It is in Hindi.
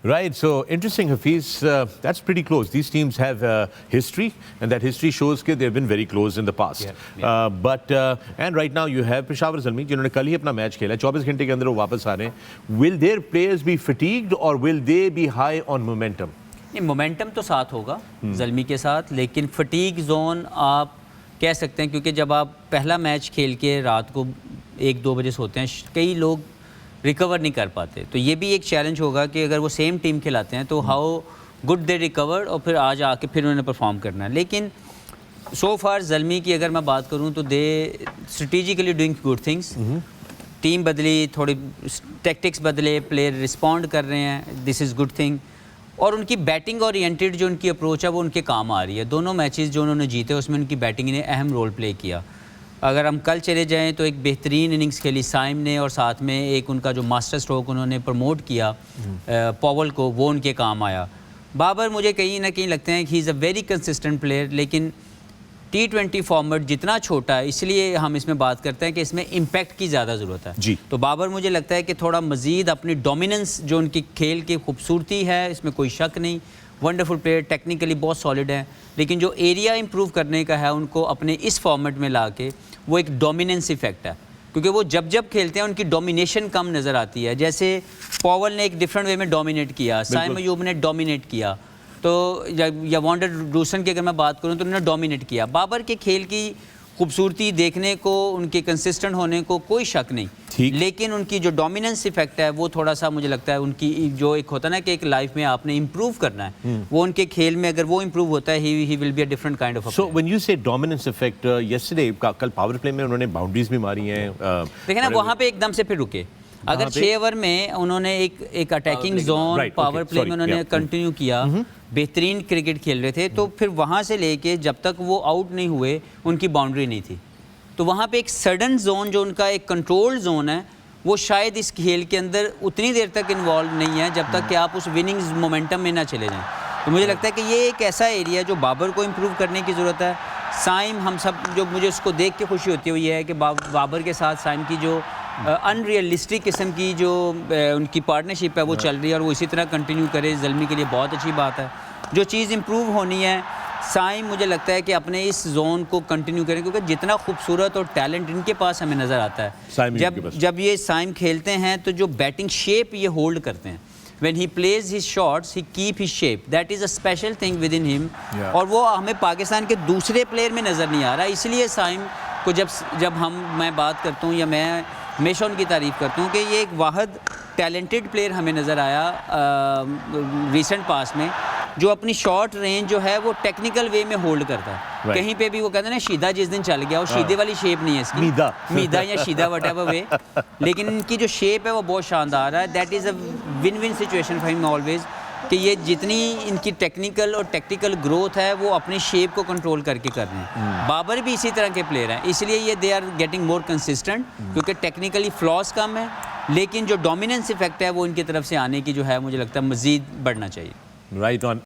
Right, so interesting, Hafiz. That's pretty close. These teams have history, and that history shows that they've been very close in the past. And right now you have Peshawar Zalmi, जिन्होंने कल ही अपना मैच खेला, 24 घंटे के अंदर वो वापस आ रहे हैं. Will their players be fatigued or will they be high on momentum? नहीं, मोमेंटम तो साथ होगा जल्मी के साथ, लेकिन फटीग जोन आप कह सकते हैं, क्योंकि जब आप पहला मैच खेल के रात को 1-2 बजे सोते हैं, कई लोग रिकवर नहीं कर पाते. तो ये भी एक चैलेंज होगा कि अगर वो सेम टीम खिलाते हैं तो हाउ गुड दे रिकवर, और फिर आज आके फिर उन्होंने परफॉर्म करना है. लेकिन सो फार जल्मी की अगर मैं बात करूं तो they strategically doing good things. Team बदली, थोड़ी टैक्टिक्स बदले, प्लेयर रिस्पॉन्ड कर रहे हैं, दिस इज़ गुड थिंग. और उनकी बैटिंग ओरिएंटेड जो उनकी अप्रोच है वो उनके काम आ रही है. दोनों मैचेस जो उन्होंने जीते उसमें उनकी बैटिंग ने अहम रोल प्ले किया. अगर हम कल चले जाएं तो एक बेहतरीन इनिंग्स खेली साइम ने, और साथ में एक उनका जो मास्टर स्ट्रोक उन्होंने प्रमोट किया पॉवल को, वो उनके काम आया. बाबर मुझे कहीं ना कहीं लगते हैं कि he is a very consistent player, लेकिन T20 फॉर्मेट जितना छोटा है इसलिए हम इसमें बात करते हैं कि इसमें इम्पैक्ट की ज़्यादा ज़रूरत है जी. तो बाबर मुझे लगता है कि थोड़ा मज़ीद अपनी डोमिनेंस, जो उनकी खेल की खूबसूरती है इसमें कोई शक नहीं, वंडरफुल प्लेयर, टेक्निकली बहुत सॉलिड है, लेकिन जो एरिया इंप्रूव करने का है उनको अपने इस फॉर्मेट में ला के, वो एक डोमिनेंस इफेक्ट है. क्योंकि वो जब जब खेलते हैं उनकी डोमिनेशन कम नज़र आती है. जैसे पॉवल ने एक डिफरेंट वे में डोमिनेट किया, साइम अयूब ने डोमिनेट किया, तो या वॉन्डर रूसन की अगर मैं बात करूं तो उन्होंने डोमिनेट किया. बाबर के खेल की खूबसूरती देखने को, उनके कंसिस्टेंट होने को कोई शक नहीं, लेकिन उनकी जो डोमिनेंस इफेक्ट है वो थोड़ा सा मुझे लगता है, उनकी जो एक होता है ना कि एक लाइफ में आपने इंप्रूव करना है, वो उनके खेल में अगर वो इंप्रूव होता है, he will be a different kind of. So when you से डोमिनेंस इफेक्ट, यस्टरडे कल पावर प्ले में उन्होंने बाउंड्रीज भी मारी हैं. देखिए ना, वहाँ पे एकदम से फिर रुके. अगर 6 ओवर में उन्होंने एक अटैकिंग जोन पावर प्ले में उन्होंने कंटिन्यू किया, बेहतरीन क्रिकेट खेल रहे थे, तो फिर वहाँ से लेके जब तक वो आउट नहीं हुए उनकी बाउंड्री नहीं थी. तो वहाँ पे एक सडन जोन, जो उनका एक कंट्रोल जोन है, वो शायद इस खेल के अंदर उतनी देर तक इन्वॉल्व नहीं है जब तक कि आप उस विनिंग्स मोमेंटम में ना चले जाएं. तो मुझे लगता है कि ये एक ऐसा एरिया है जो बाबर को इम्प्रूव करने की ज़रूरत है. साइम, हम सब जो, मुझे उसको देख के खुशी होती है वो ये है कि बाबर के साथ साइम की जो अनरियलिस्टिक किस्म की जो उनकी पार्टनरशिप है वो चल रही है, और वो इसी तरह कंटिन्यू करे. जल्मी के लिए बहुत अच्छी बात है. जो चीज़ इम्प्रूव होनी है, साइम मुझे लगता है कि अपने इस जोन को कंटिन्यू करें, क्योंकि जितना खूबसूरत और टैलेंट इनके पास हमें नज़र आता है, जब ये साइम खेलते हैं तो जो बैटिंग शेप ये होल्ड करते हैं, when he plays his shots he keep his shape, that is a special thing within him. और वो हमें पाकिस्तान के दूसरे प्लेयर में नज़र नहीं आ रहा. इसलिए साइम को जब मैं बात करता हूँ, या मैं हमेशा उनकी तारीफ़ करता हूँ कि ये एक वाहिद टैलेंटेड प्लेयर हमें नज़र आया रिसेंट पास में, जो अपनी शॉर्ट रेंज जो है वो टेक्निकल वे में होल्ड करता है. कहीं पे भी वो कहते हैं ना, शीदा जिस दिन चल गया, वो शीदे वाली शेप नहीं है इसकी, मीदा या शीदा वटेवर वे, लेकिन इनकी जो शेप है वो बहुत शानदार है. That is a win win situation for him always, कि ये जितनी इनकी टेक्निकल और टैक्टिकल ग्रोथ है वो अपनी शेप को कंट्रोल करके कर रहे हैं. बाबर भी इसी तरह के प्लेयर हैं, इसलिए ये they are getting more consistent, क्योंकि टेक्निकली फ्लॉस कम है, लेकिन जो डोमिनेंस इफेक्ट है वो इनकी तरफ से आने की जो है मुझे लगता है मज़ीद बढ़ना चाहिए. Right on.